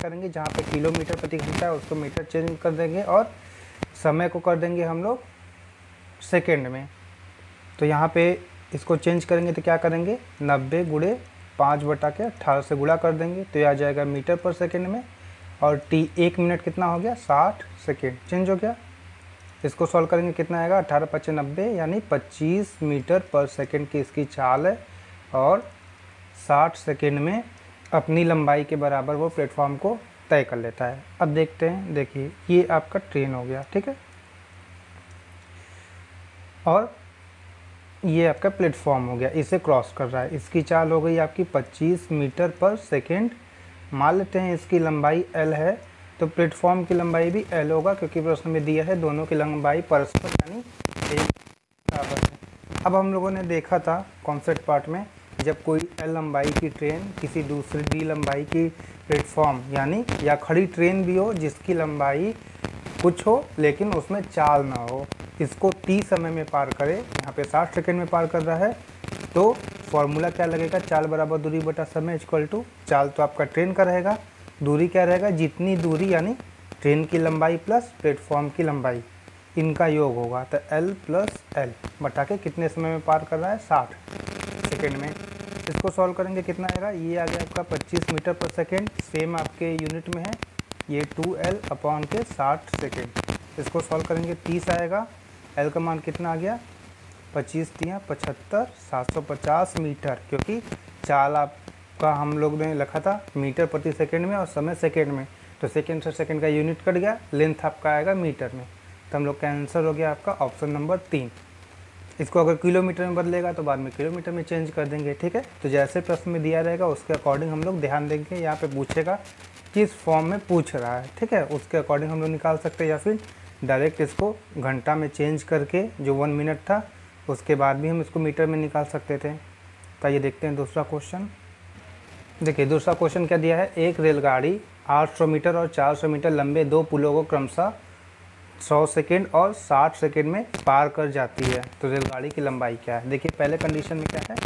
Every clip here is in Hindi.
करेंगे, जहाँ पे किलोमीटर प्रति घंटा है उसको मीटर चेंज कर देंगे और समय को कर देंगे हम लोग सेकेंड में। तो यहाँ पे इसको चेंज करेंगे तो क्या करेंगे, 90 गुणे 5/18 से गुणा कर देंगे तो ये आ जाएगा मीटर पर सेकेंड में। और टी 1 मिनट कितना हो गया, 60 सेकेंड चेंज हो गया। इसको सॉल्व करेंगे कितना आएगा, 18×5 = 90 यानी 25 मीटर पर सेकेंड की इसकी चाल है और 60 सेकेंड में अपनी लंबाई के बराबर वो प्लेटफॉर्म को तय कर लेता है। अब देखते हैं, देखिए ये आपका ट्रेन हो गया, ठीक है, और ये आपका प्लेटफॉर्म हो गया, इसे क्रॉस कर रहा है। इसकी चाल हो गई आपकी 25 मीटर पर सेकेंड। मान लेते हैं इसकी लंबाई L है, तो प्लेटफॉर्म की लंबाई भी L होगा क्योंकि प्रश्न में दिया है दोनों की लंबाई परस्पर यानी एक बराबर है। अब हम लोगों ने देखा था कॉन्सेप्ट पार्ट में, जब कोई L लंबाई की ट्रेन किसी दूसरी D लंबाई की प्लेटफॉर्म यानी या खड़ी ट्रेन भी हो जिसकी लंबाई कुछ हो लेकिन उसमें चाल ना हो, इसको T समय में पार करे, यहाँ पे 60 सेकेंड में पार कर रहा है, तो फॉर्मूला क्या लगेगा, चाल बराबर दूरी बटा समय इक्वल टू, चाल तो आपका ट्रेन का रहेगा, दूरी क्या रहेगा, जितनी दूरी यानी ट्रेन की लंबाई प्लस प्लेटफॉर्म की लंबाई इनका योग होगा। तो L + L बटा के कितने समय में पार कर रहा है, 60 सेकेंड में। इसको सॉल्व करेंगे कितना आएगा, ये आ गया आपका 25 मीटर पर सेकेंड, सेम आपके यूनिट में है, ये 2L/60 सेकेंड। इसको सॉल्व करेंगे 30 आएगा, L का मान कितना आ गया, 25×3 = 75, 750 मीटर, क्योंकि चाल आपका हम लोग ने लिखा था मीटर प्रति सेकंड में और समय सेकंड में, तो सेकंड से सेकंड का यूनिट कट गया, लेंथ आपका आएगा मीटर में, तो हम लोग का आंसर हो गया आपका ऑप्शन नंबर 3। इसको अगर किलोमीटर में बदलेगा तो बाद में किलोमीटर में चेंज कर देंगे, ठीक है। तो जैसे प्रश्न में दिया रहेगा उसके अकॉर्डिंग हम लोग ध्यान देंगे, यहाँ पे पूछेगा किस फॉर्म में पूछ रहा है, ठीक है, उसके अकॉर्डिंग हम लोग निकाल सकते हैं, या फिर डायरेक्ट इसको घंटा में चेंज करके जो 1 मिनट था उसके बाद भी हम इसको मीटर में निकाल सकते थे। तो ये देखते हैं दूसरा क्वेश्चन। देखिए दूसरा क्वेश्चन क्या दिया है, एक रेलगाड़ी 800 मीटर और 400 मीटर लंबे 2 पुलों को क्रमशः 100 सेकेंड और 60 सेकेंड में पार कर जाती है, तो रेलगाड़ी की लंबाई क्या है। देखिए पहले कंडीशन में क्या है,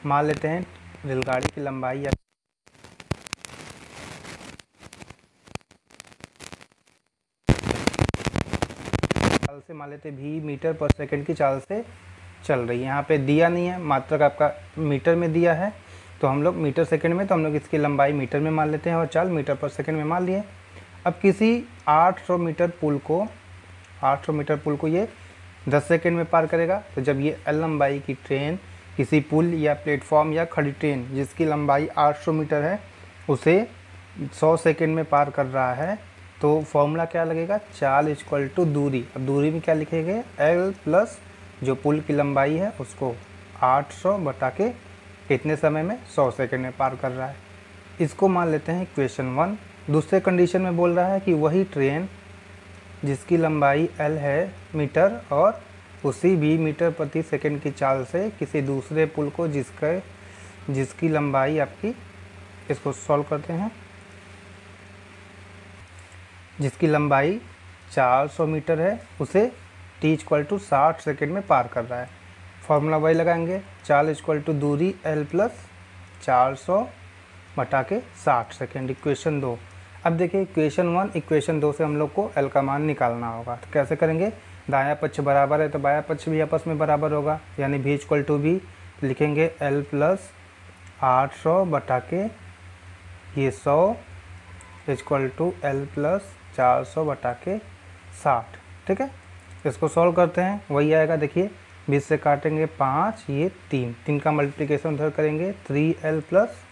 मान लेते हैं रेलगाड़ी की लंबाई या चाल से मान लेते भी मीटर पर सेकंड की चाल से चल रही है। यहाँ पे दिया नहीं है, मात्रक आपका मीटर में दिया है, तो हम लोग मीटर सेकंड में, तो हम लोग इसकी लंबाई मीटर में मान लेते हैं और चाल मीटर पर सेकंड में मान लिए। अब किसी 800 मीटर पुल को ये 10 सेकंड में पार करेगा, तो जब ये L लंबाई की ट्रेन किसी पुल या प्लेटफॉर्म या खड़ी ट्रेन जिसकी लंबाई 800 मीटर है उसे 100 सेकंड में पार कर रहा है, तो फॉर्मूला क्या लगेगा, चाल इक्वल टू दूरी। अब दूरी में क्या लिखेंगे, L प्लस जो पुल की लंबाई है उसको 800 बटा के कितने समय में, 100 सेकंड में पार कर रहा है। इसको मान लेते हैं इक्वेशन 1। दूसरे कंडीशन में बोल रहा है कि वही ट्रेन जिसकी लंबाई L है मीटर और उसी भी मीटर प्रति सेकंड की चाल से किसी दूसरे पुल को जिसकी लंबाई आपकी, इसको सॉल्व करते हैं, जिसकी लंबाई 400 मीटर है उसे T = 60 सेकेंड में पार कर रहा है। फॉर्मूला वही लगाएंगे, चाल इक्वल टू दूरी L प्लस 400 बटा के 60 सेकेंड, इक्वेशन 2। अब देखिए इक्वेशन 1 इक्वेशन 2 से हम लोग को L का मान निकालना होगा, तो कैसे करेंगे, दायां पक्ष बराबर है तो बायां पक्ष भी आपस में बराबर होगा, यानी V = V लिखेंगे L प्लस 800 बटा के ये 100 इक्वल टू L प्लस 400 बटा के 60, ठीक है। इसको सॉल्व करते हैं, वही आएगा, देखिए 20 से काटेंगे 5, ये 3 का मल्टीप्लिकेशन उधर करेंगे, 3L plus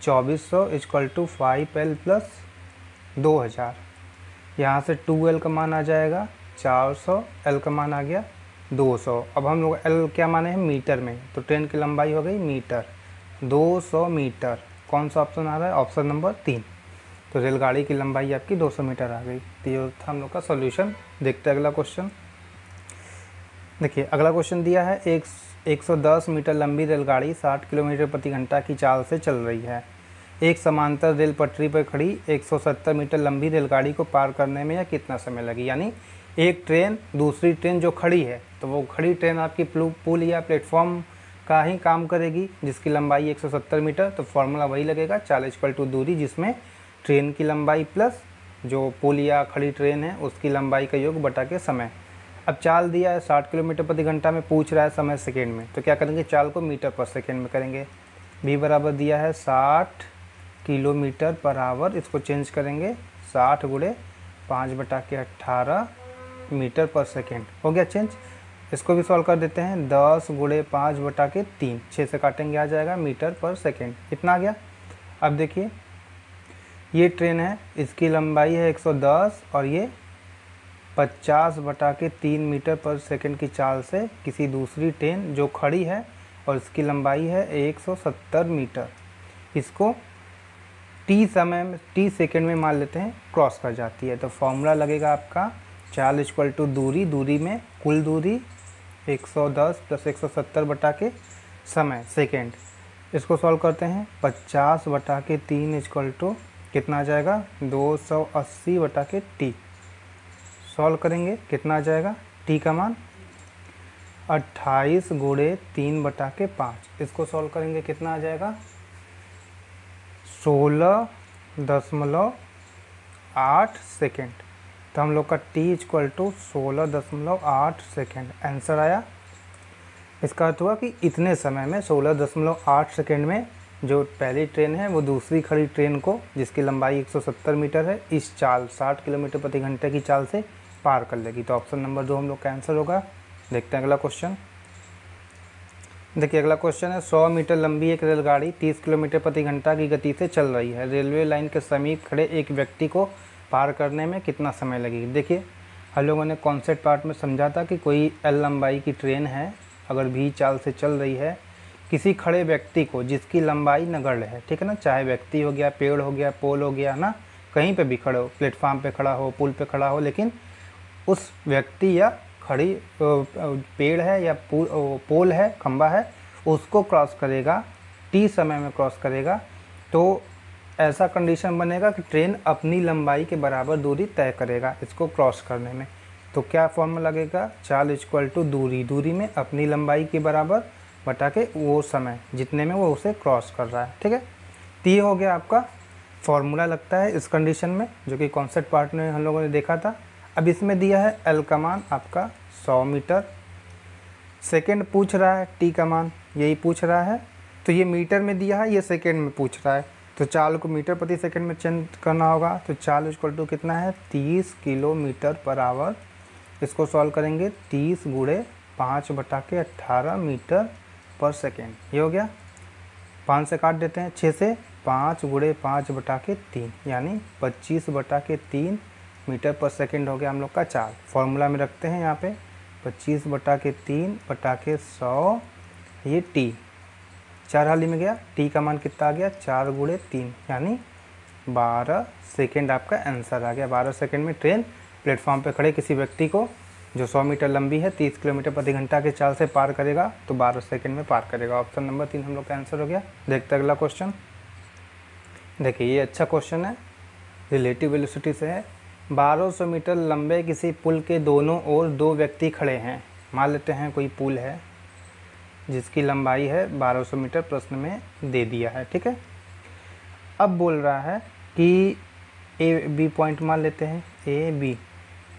2400 equal to 5L plus 2000, यहाँ से 2L का मान आ जाएगा 400, L का मान आ गया 200। अब हम लोग L क्या माने हैं, मीटर में, तो ट्रेन की लंबाई हो गई मीटर, 200 मीटर। कौन सा ऑप्शन आ रहा है, ऑप्शन नंबर 3। तो रेलगाड़ी की लंबाई आपकी 200 मीटर आ गई। तो ये था हम लोग का सॉल्यूशन। देखते हैं अगला क्वेश्चन। देखिए अगला क्वेश्चन दिया है, 110 मीटर लंबी रेलगाड़ी 60 किलोमीटर प्रति घंटा की चाल से चल रही है। एक समांतर रेल पटरी पर खड़ी 170 मीटर लंबी रेलगाड़ी को पार करने में यह कितना समय लगे। यानी एक ट्रेन दूसरी ट्रेन जो खड़ी है, तो वो खड़ी ट्रेन आपकी पुल या प्लेटफॉर्म का ही काम करेगी जिसकी लंबाई 170 मीटर, तो फॉर्मूला वही लगेगा, चाल इक्वल टू दूरी जिसमें ट्रेन की लंबाई प्लस जो पुल या खड़ी ट्रेन है उसकी लंबाई का योग बटा के समय। अब चाल दिया है 60 किलोमीटर प्रति घंटा में, पूछ रहा है समय सेकेंड में, तो क्या करेंगे, चाल को मीटर पर सेकेंड में करेंगे। v बराबर दिया है 60 किलोमीटर पर आवर, इसको चेंज करेंगे 60 गुणे 5/18 मीटर पर सेकेंड, हो गया चेंज। इसको भी सॉल्व कर देते हैं, 10 गुणे 5/3, 6 से काटेंगे आ जाएगा मीटर पर सेकेंड, इतना आ गया। अब देखिए ये ट्रेन है, इसकी लंबाई है 110 और ये 50/3 मीटर पर सेकेंड की चाल से किसी दूसरी ट्रेन जो खड़ी है और इसकी लंबाई है 170 मीटर, इसको टी समय में, टी सेकेंड में मान लेते हैं क्रॉस कर जाती है। तो फॉर्मूला लगेगा आपका चाल इक्वल टू दूरी, दूरी में कुल दूरी 110 प्लस 170 बटा के समय सेकेंड। इसको सॉल्व करते हैं, 50/3 इक्वल टू कितना आ जाएगा, 280 बटा के टी। सॉल्व करेंगे कितना आ जाएगा, टी का मान 28 गुणे 3/5। इसको सॉल्व करेंगे कितना आ जाएगा, 16.8 सेकेंड। तो हम लोग का t equal to 16.8 second answer आया। इसका अर्थ हुआ कि इतने समय में 16.8 सेकेंड में जो पहली ट्रेन है वो दूसरी खड़ी ट्रेन को, जिसकी लंबाई 170 मीटर है, इस चाल 60 किलोमीटर प्रति घंटे की चाल से पार कर लेगी। तो ऑप्शन नंबर 2 हम लोग का आंसर होगा। देखते हैं अगला क्वेश्चन। देखिए अगला क्वेश्चन है, 100 मीटर लंबी एक रेलगाड़ी 30 किलोमीटर प्रति घंटा की गति से चल रही है। रेलवे लाइन के समीप खड़े एक व्यक्ति को पार करने में कितना समय लगेगी। देखिए हम लोगों ने कॉन्सेप्ट पार्ट में समझा था कि कोई एल लंबाई की ट्रेन है, अगर भी चाल से चल रही है, किसी खड़े व्यक्ति को जिसकी लंबाई नगण्य है, ठीक है ना, चाहे व्यक्ति हो गया, पेड़ हो गया, पोल हो गया ना, कहीं पे भी खड़े हो, प्लेटफार्म पे खड़ा हो, पुल पे खड़ा हो, लेकिन उस व्यक्ति या खड़ी पेड़ है या पोल है, खंबा है, उसको क्रॉस करेगा, टी समय में क्रॉस करेगा, तो ऐसा कंडीशन बनेगा कि ट्रेन अपनी लंबाई के बराबर दूरी तय करेगा इसको क्रॉस करने में। तो क्या फॉर्मूला लगेगा, चाल इक्वल टू दूरी, दूरी में अपनी लंबाई के बराबर बटा के वो समय जितने में वो उसे क्रॉस कर रहा है, ठीक है। तो ये हो गया आपका फॉर्मूला लगता है इस कंडीशन में, जो कि कॉन्सेप्ट पार्ट में हम लोगों ने देखा था। अब इसमें दिया है एल का मान आपका 100 मीटर, सेकेंड पूछ रहा है, टी का मान यही पूछ रहा है, तो ये मीटर में दिया है, ये सेकेंड में पूछ रहा है, तो चाल को मीटर प्रति सेकेंड में चेंज करना होगा। तो चाल इक्वल टू कितना है, 30 किलोमीटर पर आवर। इसको सॉल्व करेंगे, 30 गुणे 5/18 मीटर पर सेकेंड, ये हो गया। 5 से काट देते हैं, 6 से, 5 गुणे 5/3 यानी 25/3 मीटर पर सेकेंड हो गया हम लोग का चाल। फॉर्मूला में रखते हैं यहाँ पे 25/3/100, ये टी 4 हाली में गया, टी का मान कितना आ गया, 4 गुणे 3 यानी 12 सेकेंड आपका आंसर आ गया। 12 सेकेंड में ट्रेन प्लेटफॉर्म पे खड़े किसी व्यक्ति को जो 100 मीटर लंबी है 30 किलोमीटर प्रति घंटा के चाल से पार करेगा, तो 12 सेकेंड में पार करेगा। ऑप्शन नंबर 3 हम लोग का आंसर हो गया। देखते हैं अगला क्वेश्चन। देखिए ये अच्छा क्वेश्चन है, रिलेटिव वेलोसिटी से है। 1200 मीटर लंबे किसी पुल के दोनों ओर 2 व्यक्ति खड़े हैं। मान लेते हैं कोई पुल है जिसकी लंबाई है 1200 मीटर, प्रश्न में दे दिया है, ठीक है। अब बोल रहा है कि ए बी पॉइंट मान लेते हैं, ए बी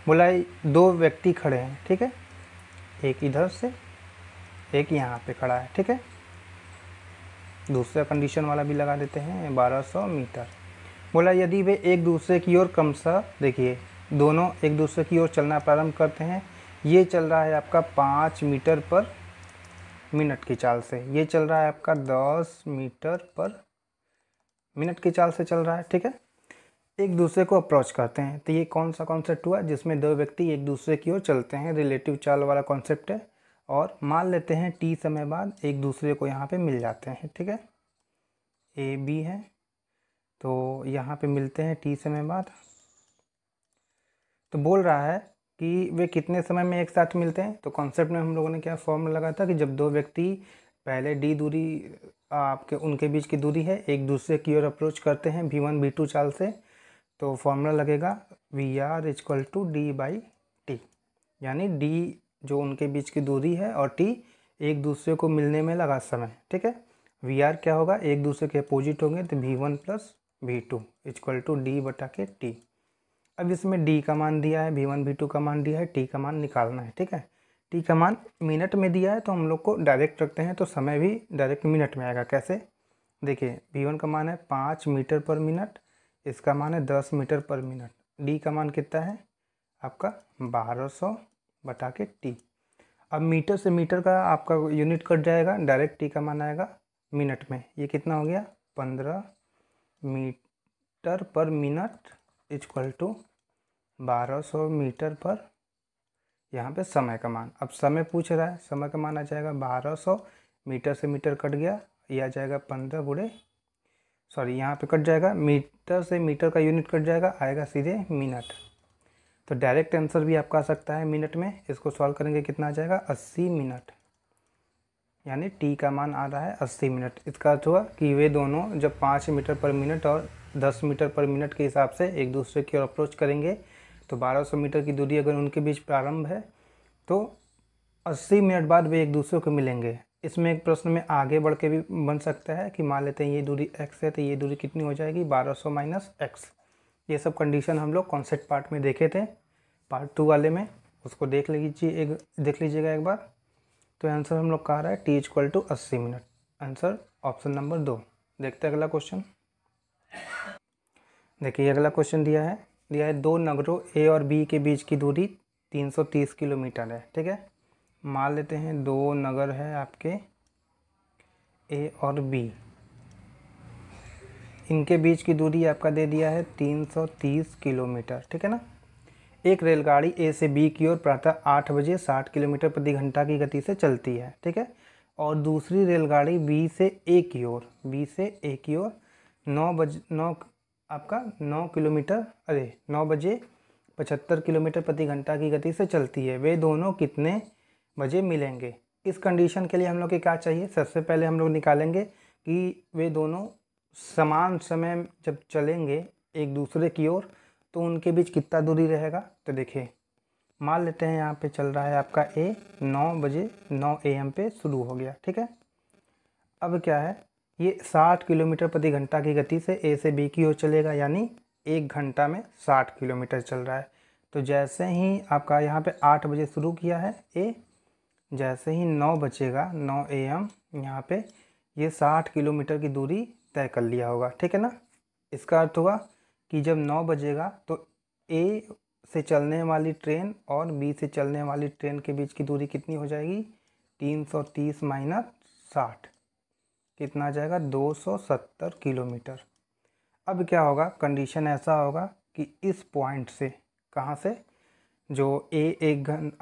बोला 2 व्यक्ति खड़े हैं, ठीक है, एक इधर से एक यहाँ पे खड़ा है, ठीक है। दूसरा कंडीशन वाला भी लगा देते हैं, 1200 मीटर। बोला यदि वे एक दूसरे की ओर क्रमशः, देखिए दोनों एक दूसरे की ओर चलना प्रारंभ करते हैं, ये चल रहा है आपका 5 मीटर पर मिनट की चाल से, ये चल रहा है आपका 10 मीटर पर मिनट की चाल से चल रहा है, ठीक है। एक दूसरे को अप्रोच करते हैं, तो ये कौन सा कॉन्सेप्ट हुआ, जिसमें 2 व्यक्ति एक दूसरे की ओर चलते हैं, रिलेटिव चाल वाला कॉन्सेप्ट है। और मान लेते हैं टी समय बाद एक दूसरे को यहाँ पे मिल जाते हैं, ठीक है। ए बी है, तो यहाँ पे मिलते हैं टी समय बाद। तो बोल रहा है कि वे कितने समय में एक साथ मिलते हैं। तो कॉन्सेप्ट में हम लोगों ने क्या फॉर्मूला लगाया था कि जब 2 व्यक्ति पहले डी दूरी आपके उनके बीच की दूरी है, एक दूसरे की ओर अप्रोच करते हैं v1 v2 चाल से, तो फॉर्मूला लगेगा VR equal to D by T, यानी डी जो उनके बीच की दूरी है और टी एक दूसरे को मिलने में लगा समय, ठीक है। VR क्या होगा, एक दूसरे के अपोजिट होंगे, तो v1 plus v2 equal to D बटा के टी। अब इसमें d का मान दिया है, v1 v2 का मान दिया है, t का मान निकालना है। ठीक है, t का मान मिनट में दिया है तो हम लोग को डायरेक्ट रखते हैं तो समय भी डायरेक्ट मिनट में आएगा। कैसे, देखिए v1 का मान है 5 मीटर पर मिनट, इसका मान है 10 मीटर पर मिनट, d का मान कितना है आपका 1200 बटा के t। अब मीटर से मीटर का आपका यूनिट कट जाएगा, डायरेक्ट t का मान आएगा मिनट में। ये कितना हो गया 15 मीटर पर मिनट इक्वल टू 1200 मीटर पर, यहाँ पे समय का मान। अब समय पूछ रहा है, समय का मान आ जाएगा 1200, मीटर से मीटर कट गया, ये आ जाएगा 15 गुणे, सॉरी यहाँ पे कट जाएगा, मीटर से मीटर का यूनिट कट जाएगा, आएगा सीधे मिनट। तो डायरेक्ट आंसर भी आपका आ सकता है मिनट में। इसको सॉल्व करेंगे कितना आ जाएगा 80 मिनट, यानी टी का मान आ रहा है 80 मिनट। इसका अर्थ हुआ कि वे दोनों जब 5 मीटर पर मिनट और 10 मीटर पर मिनट के हिसाब से एक दूसरे की ओर अप्रोच करेंगे तो 1200 मीटर की दूरी अगर उनके बीच प्रारंभ है तो 80 मिनट बाद वे एक दूसरे को मिलेंगे। इसमें एक प्रश्न में आगे बढ़ के भी बन सकता है कि मान लेते हैं ये दूरी x है तो ये दूरी कितनी हो जाएगी 1200 माइनस x। ये सब कंडीशन हम लोग कॉन्सेप्ट पार्ट में देखे थे, पार्ट 2 वाले में, उसको देख लीजिएगा एक बार। तो आंसर हम लोग कह रहा है t equal to 80 minute, answer option number 2। देखते हैं अगला क्वेश्चन। देखिए अगला क्वेश्चन दिया है दो नगरों A और B के बीच की दूरी 330 किलोमीटर है। ठीक है, मान लेते हैं दो नगर है आपके A और B, इनके बीच की दूरी आपका दे दिया है 330 किलोमीटर। ठीक है ना। एक रेलगाड़ी A से B की ओर प्रातः 8 बजे 60 किलोमीटर प्रति घंटा की गति से चलती है। ठीक है, और दूसरी रेलगाड़ी B से A की ओर 9 बजे 75 किलोमीटर प्रति घंटा की गति से चलती है। वे दोनों कितने बजे मिलेंगे? इस कंडीशन के लिए हम लोग के क्या चाहिए, सबसे पहले हम लोग निकालेंगे कि वे दोनों समान समय जब चलेंगे एक दूसरे की ओर तो उनके बीच कितना दूरी रहेगा। तो देखिए मान लेते हैं यहाँ पे चल रहा है आपका A 9 AM पे शुरू हो गया। ठीक है, अब क्या है, ये 60 किलोमीटर प्रति घंटा की गति से A से B की ओर चलेगा, यानी 1 घंटा में 60 किलोमीटर चल रहा है। तो जैसे ही आपका यहाँ पे 8 बजे शुरू किया है A, जैसे ही 9 बचेगा 9 AM, यहाँ पे ये 60 किलोमीटर की दूरी तय कर लिया होगा। ठीक है ना। इसका अर्थ हुआ कि जब 9 बजेगा तो A से चलने वाली ट्रेन और B से चलने वाली ट्रेन के बीच की दूरी कितनी हो जाएगी 330 माइनस 60, कितना आ जाएगा 270 किलोमीटर। अब क्या होगा, कंडीशन ऐसा होगा कि इस पॉइंट से, कहाँ से, जो A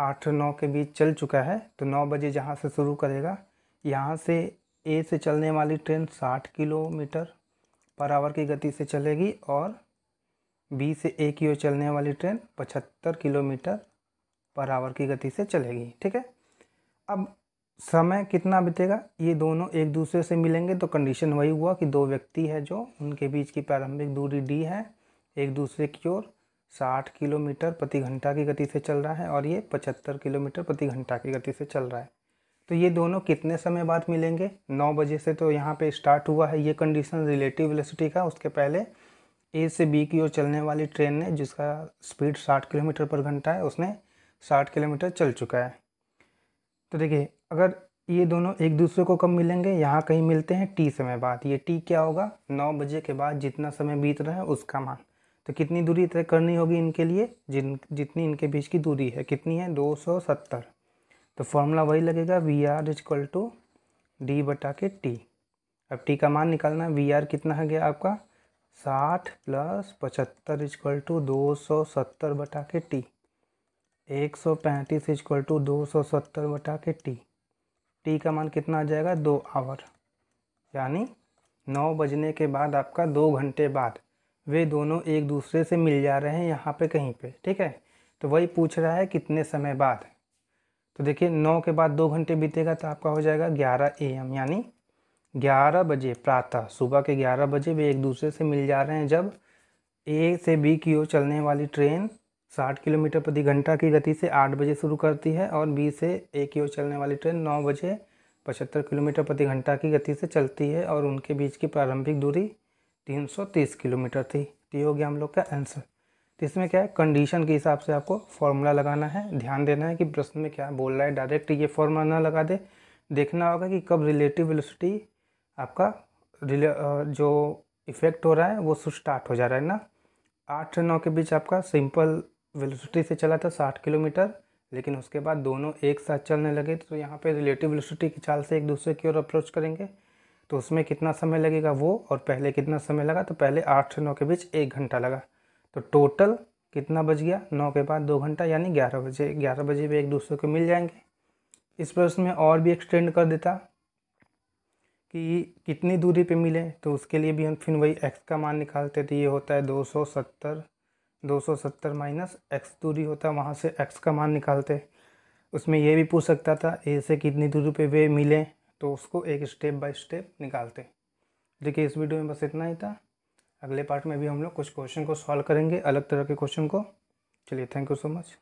8-9 के बीच चल चुका है तो 9 बजे जहाँ से शुरू करेगा, यहाँ से A से चलने वाली ट्रेन 60 किलोमीटर पर आवर की गति से चलेगी और B से A की ओर चलने वाली ट्रेन 75 किलोमीटर पर आवर की गति से चलेगी। ठीक है, अब समय कितना बीतेगा, ये दोनों एक दूसरे से मिलेंगे तो कंडीशन वही हुआ कि दो व्यक्ति है जो उनके बीच की प्रारंभिक दूरी D है, एक दूसरे की ओर 60 किलोमीटर प्रति घंटा की गति से चल रहा है और ये 75 किलोमीटर प्रति घंटा की गति से चल रहा है। तो ये दोनों कितने समय बाद मिलेंगे, 9 बजे से तो यहाँ पे स्टार्ट हुआ है ये कंडीशन रिलेटिव वेलोसिटी का। उसके पहले A से B की ओर चलने वाली ट्रेन ने, जिसका स्पीड 60 किलोमीटर पर घंटा है, उसने 60 किलोमीटर चल चुका है। तो देखिए अगर ये दोनों एक दूसरे को कब मिलेंगे, यहाँ कहीं मिलते हैं T समय बाद। ये T क्या होगा, 9 बजे के बाद जितना समय बीत रहा है उसका मान। तो कितनी दूरी तय करनी होगी इनके लिए, जितनी इनके बीच की दूरी है, कितनी है 270। तो फॉर्मूला वही लगेगा VR इक्वल टू D बटा के T। अब T का मान निकालना है, VR कितना है गया आपका 60 प्लस 75 इक्वल टू 270 बटा के T, 135 इक्वल टू 270 बटा के T। T का मान कितना आ जाएगा 2 आवर, यानी 9 बजने के बाद आपका 2 घंटे बाद वे दोनों एक दूसरे से मिल जा रहे हैं यहाँ पे कहीं पे। ठीक है, तो वही पूछ रहा है कितने समय बाद। तो देखिए 9 के बाद 2 घंटे बीतेगा तो आपका हो जाएगा 11 AM, यानी 11 बजे प्रातः, सुबह के 11 बजे वे एक दूसरे से मिल जा रहे हैं जब A से B की ओर चलने वाली ट्रेन 60 किलोमीटर प्रति घंटा की गति से 8 बजे शुरू करती है और B से A की ओर चलने वाली ट्रेन 9 बजे 75 किलोमीटर प्रति घंटा की गति से चलती है और उनके बीच की प्रारंभिक दूरी 330 किलोमीटर थी। तो ये हो गया हम लोग का आंसर। तो इसमें क्या है, कंडीशन के हिसाब से आपको फॉर्मूला लगाना है। ध्यान देना है कि प्रश्न में क्या बोल रहा है, डायरेक्ट ये फॉर्मूला ना लगा दे। देखना होगा कि कब रिलेटिव वेलोसिटी आपका जो इफेक्ट हो रहा है वो स्टार्ट हो जा रहा है ना। 8 से 9 के बीच आपका सिंपल वेलोसिटी से चला था 60 किलोमीटर, लेकिन उसके बाद दोनों एक साथ चलने लगे, तो यहाँ पे रिलेटिव वेलोसिटी की चाल से एक दूसरे की ओर अप्रोच करेंगे। तो उसमें कितना समय लगेगा वो, और पहले कितना समय लगा, तो पहले 8 से 9 के बीच 1 घंटा लगा। तो टोटल कितना बज गया, 9 के बाद 2 घंटा, यानी 11 बजे। 11 बजे भी एक दूसरे को मिल जाएंगे। इस प्रश्न में और भी एक्सटेंड कर देता कि कितनी दूरी पे मिले, तो उसके लिए भी हम फिर वही x का मान निकालते थे। ये होता है 270 माइनस x दूरी होता है, वहाँ से x का मान निकालते। उसमें ये भी पूछ सकता था a से कितनी दूरी पे वे मिले, तो उसको एक स्टेप बाय स्टेप निकालते। देखिए इस वीडियो में बस इतना ही था। अगले पार्ट में भी हम लोग कुछ क्वेश्चन को सॉल्व करेंगे, अलग तरह के क्वेश्चन को। चलिए, थैंक यू सो मच।